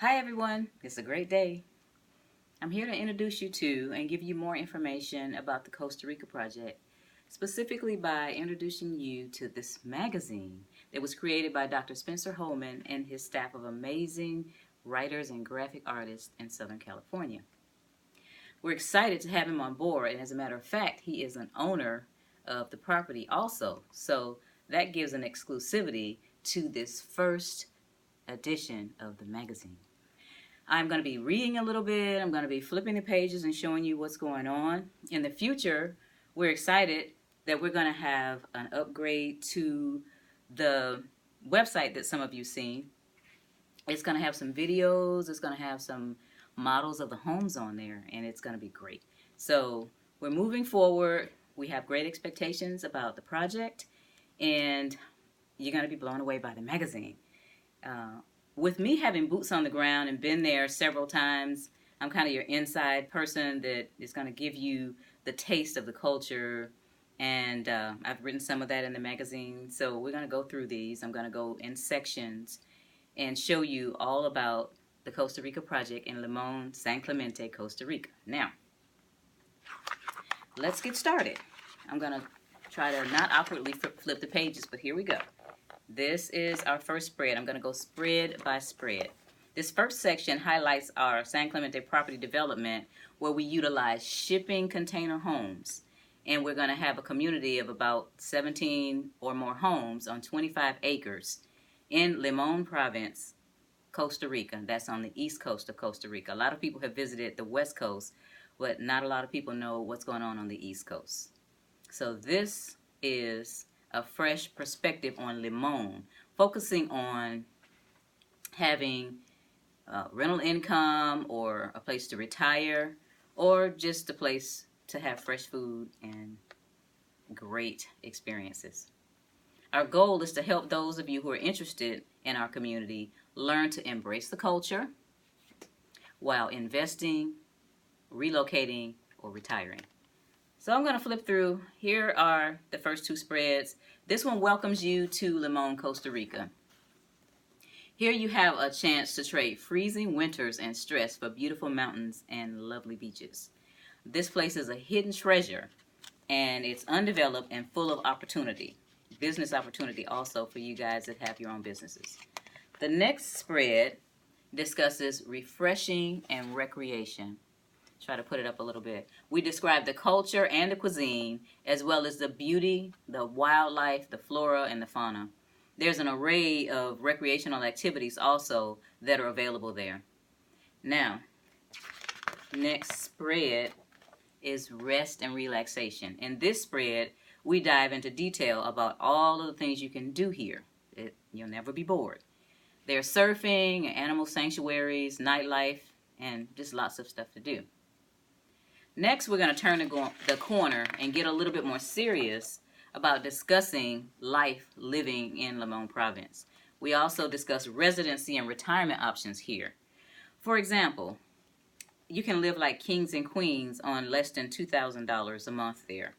Hi everyone, it's a great day. I'm here to introduce you to and give you more information about the Costa Rica project, specifically by introducing you to this magazine that was created by Dr. Spencer Holman and his staff of amazing writers and graphic artists in Southern California. We're excited to have him on board, and as a matter of fact, he is an owner of the property also, so that gives an exclusivity to this first edition of the magazine. I'm going to be reading a little bit. I'm going to be flipping the pages and showing you what's going on. In the future, we're excited that we're going to have an upgrade to the website that some of you seen. It's going to have some videos. It's going to have some models of the homes on there, and it's going to be great. So we're moving forward. We have great expectations about the project, and you're going to be blown away by the magazine. With me having boots on the ground and been there several times, I'm kind of your inside person that is going to give you the taste of the culture, and I've written some of that in the magazine. So we're going to go through these. I'm going to go in sections and show you all about the Costa Rica project in Limon, San Clemente, Costa Rica. Now, let's get started. I'm going to try to not awkwardly flip the pages, but here we go. This is our first spread. I'm going to go spread by spread. This first section highlights our San Clemente property development where we utilize shipping container homes. And we're going to have a community of about 17 or more homes on 25 acres in Limon Province, Costa Rica. That's on the east coast of Costa Rica. A lot of people have visited the west coast, but not a lot of people know what's going on the east coast. So this is a fresh perspective on Limon, focusing on having rental income or a place to retire or just a place to have fresh food and great experiences. Our goal is to help those of you who are interested in our community learn to embrace the culture while investing, relocating, or retiring. So I'm going to flip through. Here are the first two spreads. This one welcomes you to Limon, Costa Rica. Here you have a chance to trade freezing winters and stress for beautiful mountains and lovely beaches. This place is a hidden treasure, and it's undeveloped and full of opportunity. Business opportunity also for you guys that have your own businesses. The next spread discusses refreshing and recreation. Try to put it up a little bit. We describe the culture and the cuisine, as well as the beauty, the wildlife, the flora, and the fauna. There's an array of recreational activities also that are available there. Now, next spread is rest and relaxation. In this spread, we dive into detail about all of the things you can do here. You'll never be bored. There's surfing, animal sanctuaries, nightlife, and just lots of stuff to do. Next, we're going to turn the corner and get a little bit more serious about discussing life living in Limon Province. We also discuss residency and retirement options here. For example, you can live like kings and queens on less than $2,000 a month there.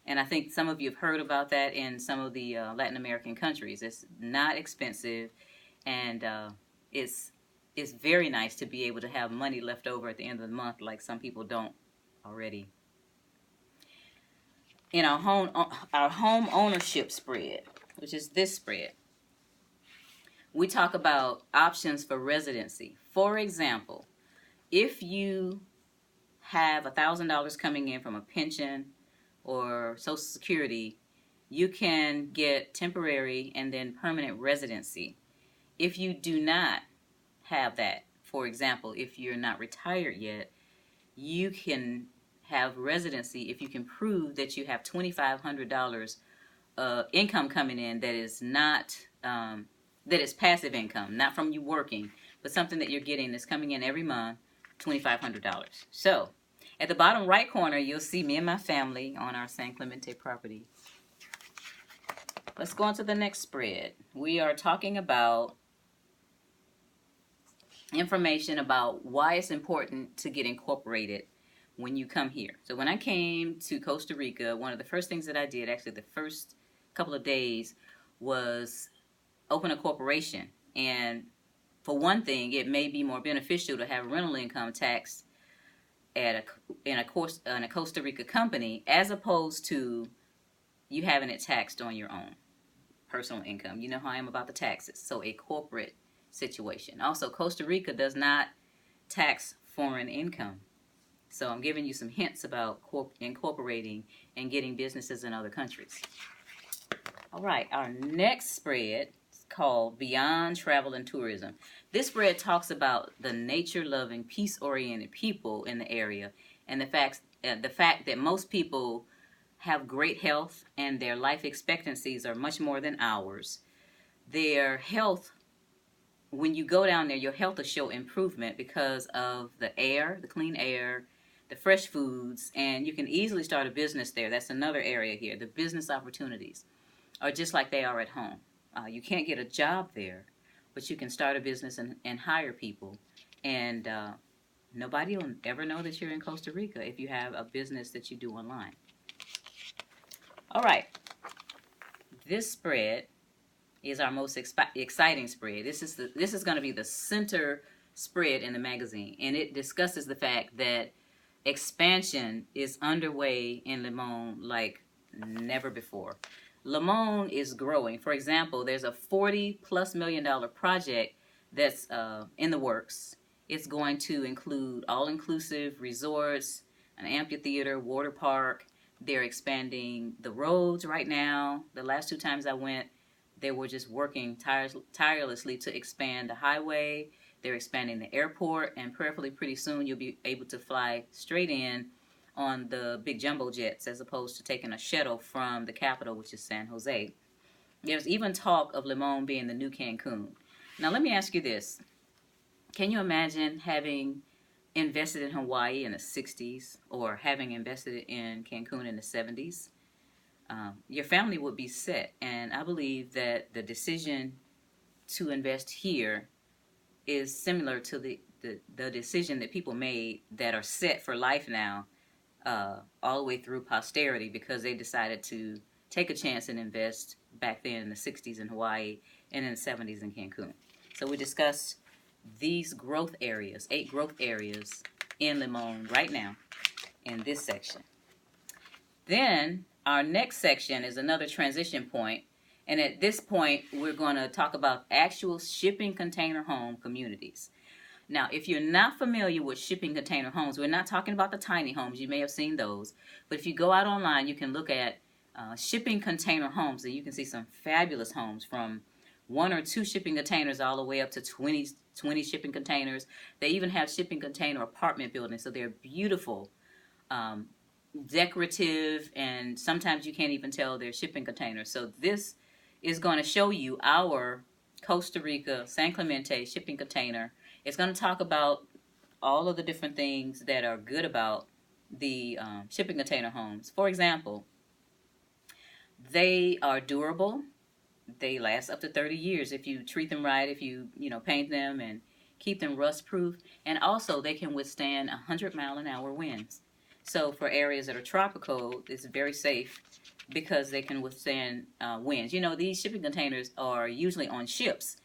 And I think some of you have heard about that in some of the Latin American countries. It's not expensive, and it's very nice to be able to have money left over at the end of the month like some people don't already. In our home ownership spread, which is this spread, we talk about options for residency. For example, if you have $1,000 coming in from a pension or Social Security, you can get temporary and then permanent residency. If you do not have that, for example, if you're not retired yet, you can have residency if you can prove that you have $2,500 income coming in that is not that is passive income, not from you working, but something that you're getting that's coming in every month, $2,500. So at the bottom right corner, you'll see me and my family on our San Clemente property. Let's go on to the next spread. We are talking about information about why it's important to get incorporated when you come here. So when I came to Costa Rica, one of the first things that I did, actually the first couple of days, was open a corporation. And For one thing, it may be more beneficial to have rental income taxed in a Costa Rica company as opposed to you having it taxed on your own personal income. You know how I am about the taxes. So a corporate situation. Also, Costa Rica does not tax foreign income. So I'm giving you some hints about incorporating and getting businesses in other countries. All right, our next spread is called Beyond Travel and Tourism. This spread talks about the nature-loving, peace-oriented people in the area and the fact that most people have great health and their life expectancies are much more than ours. Their health, when you go down there, your health will show improvement because of the air, the clean air, the fresh foods, and you can easily start a business there. That's another area here. The business opportunities are just like they are at home. You can't get a job there, but you can start a business and hire people. And nobody will ever know that you're in Costa Rica if you have a business that you do online. All right. This spread is our most exciting spread. This is going to be the center spread in the magazine, and it discusses the fact that expansion is underway in Limon like never before. Limon is growing. For example, there's a $40+ million project that's in the works. It's going to include all-inclusive resorts, an amphitheater, water park. They're expanding the roads right now. The last 2 times I went, they were just working tirelessly to expand the highway. They're expanding the airport, and prayerfully pretty soon you'll be able to fly straight in on the big jumbo jets as opposed to taking a shuttle from the capital, which is San Jose. There's even talk of Limon being the new Cancun. Now let me ask you this. Can you imagine having invested in Hawaii in the 60s or having invested in Cancun in the 70s? Your family would be set, and I believe that the decision to invest here is similar to the decision that people made that are set for life now, all the way through posterity, because they decided to take a chance and invest back then in the 60s in Hawaii and in the 70s in Cancun. So we discussed these growth areas, 8 growth areas in Limon right now in this section. Then our next section is another transition point, and at this point we're going to talk about actual shipping container home communities. Now, if you're not familiar with shipping container homes, we're not talking about the tiny homes. You may have seen those, but if you go out online, you can look at shipping container homes, and you can see some fabulous homes from 1 or 2 shipping containers all the way up to 20 shipping containers. They even have shipping container apartment buildings, so they're beautiful, decorative, and sometimes you can't even tell they're shipping containers. So this is going to show you our Costa Rica San Clemente shipping container. It's going to talk about all of the different things that are good about the shipping container homes. For example, they are durable. They last up to 30 years if you treat them right, if you paint them and keep them rust proof. And also they can withstand 100-mile-an-hour winds. So for areas that are tropical, it's very safe because they can withstand winds. These shipping containers are usually on ships,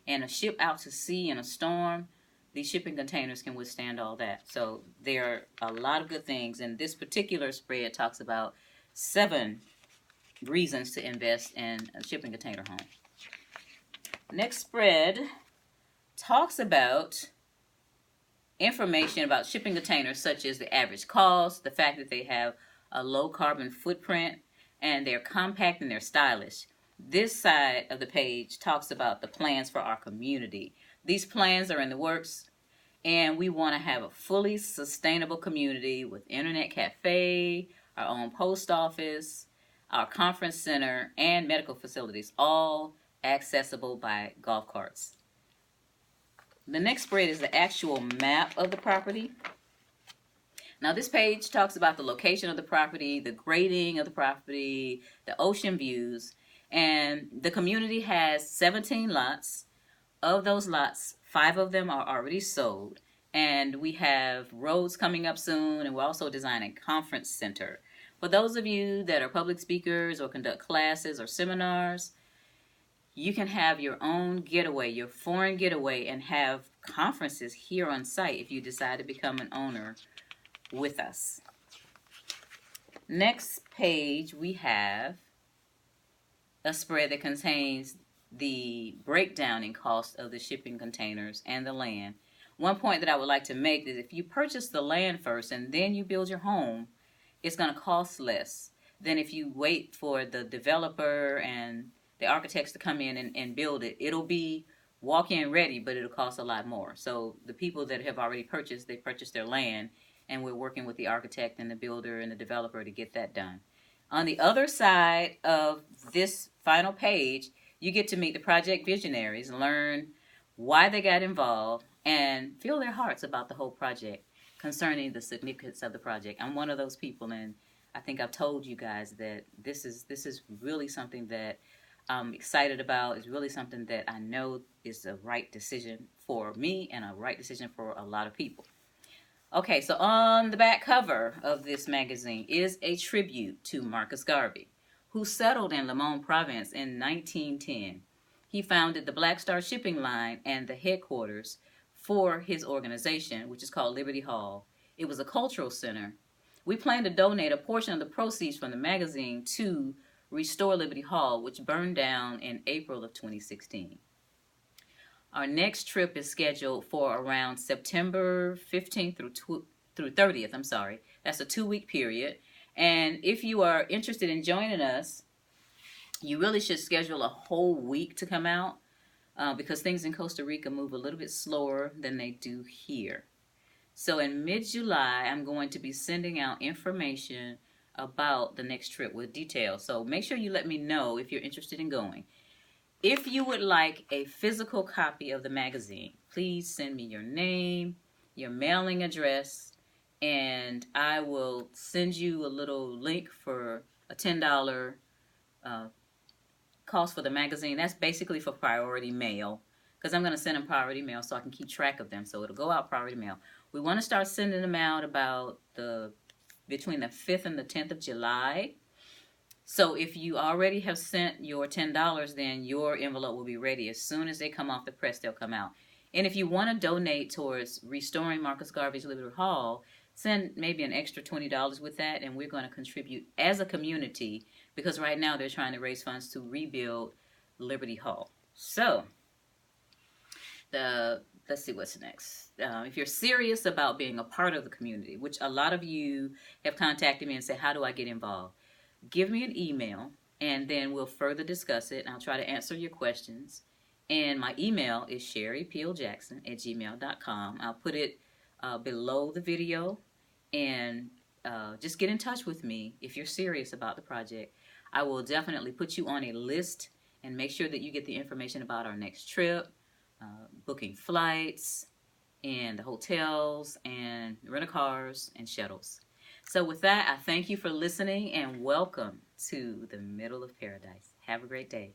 and a ship out to sea in a storm, these shipping containers can withstand all that. So there are a lot of good things, and this particular spread talks about 7 reasons to invest in a shipping container home. Next spread talks about information about shipping containers, such as the average cost, the fact that they have a low carbon footprint, and they're compact and they're stylish. This side of the page talks about the plans for our community. These plans are in the works, and we want to have a fully sustainable community with internet cafe, our own post office, our conference center, and medical facilities, all accessible by golf carts. The next spread is the actual map of the property. Now this page talks about the location of the property, the grading of the property, the ocean views, and the community has 17 lots. Of those lots, 5 of them are already sold, and we have roads coming up soon, and we're also designing a conference center. For those of you that are public speakers or conduct classes or seminars, You can have your own getaway, your foreign getaway, and have conferences here on site if you decide to become an owner with us. Next page, we have a spread that contains the breakdown in cost of the shipping containers and the land. One point that I would like to make is if you purchase the land first and then you build your home, it's going to cost less than if you wait for the developer and the architects to come in and build it. It'll be walk-in ready, but it'll cost a lot more. So the people that have already purchased, they purchased their land, and we're working with the architect and the builder and the developer to get that done. On the other side of this final page, you get to meet the project visionaries, learn why they got involved, and feel their hearts about the whole project concerning the significance of the project. I'm one of those people, and I think I've told you guys that this is really something that I'm excited about. It's really something that I know is the right decision for me and a right decision for a lot of people. Okay, so on the back cover of this magazine is a tribute to Marcus Garvey, who settled in Limon Province in 1910. He founded the Black Star Shipping Line and the headquarters for his organization, which is called Liberty Hall. It was a cultural center. We plan to donate a portion of the proceeds from the magazine to Restore Liberty Hall, which burned down in April of 2016. Our next trip is scheduled for around September 15th through 30th. That's a 2-week period. And if you are interested in joining us, you really should schedule a whole week to come out because things in Costa Rica move a little bit slower than they do here. So in mid-July, I'm going to be sending out information about the next trip with details. So make sure you let me know if you're interested in going. If you would like a physical copy of the magazine, please send me your name, your mailing address, and I will send you a little link for a $10 cost for the magazine. That's basically for priority mail because I'm going to send them priority mail so I can keep track of them. So it'll go out priority mail. We want to start sending them out about between the 5th and the 10th of July. So if you already have sent your $10, then your envelope will be ready. As soon as they come off the press, they'll come out. And if you want to donate towards restoring Marcus Garvey's Liberty Hall, send maybe an extra $20 with that, and we're going to contribute as a community because right now they're trying to raise funds to rebuild Liberty Hall. So, let's see what's next. If you're serious about being a part of the community, which a lot of you have contacted me and said, how do I get involved? Give me an email, and then we'll further discuss it, and I'll try to answer your questions. And my email is SherryPeelJackson@gmail.com. I'll put it below the video, and just get in touch with me if you're serious about the project. I will definitely put you on a list and make sure that you get the information about our next trip, booking flights, and the hotels, and rent-a-cars, and shuttles. So with that, I thank you for listening and welcome to the middle of paradise. Have a great day.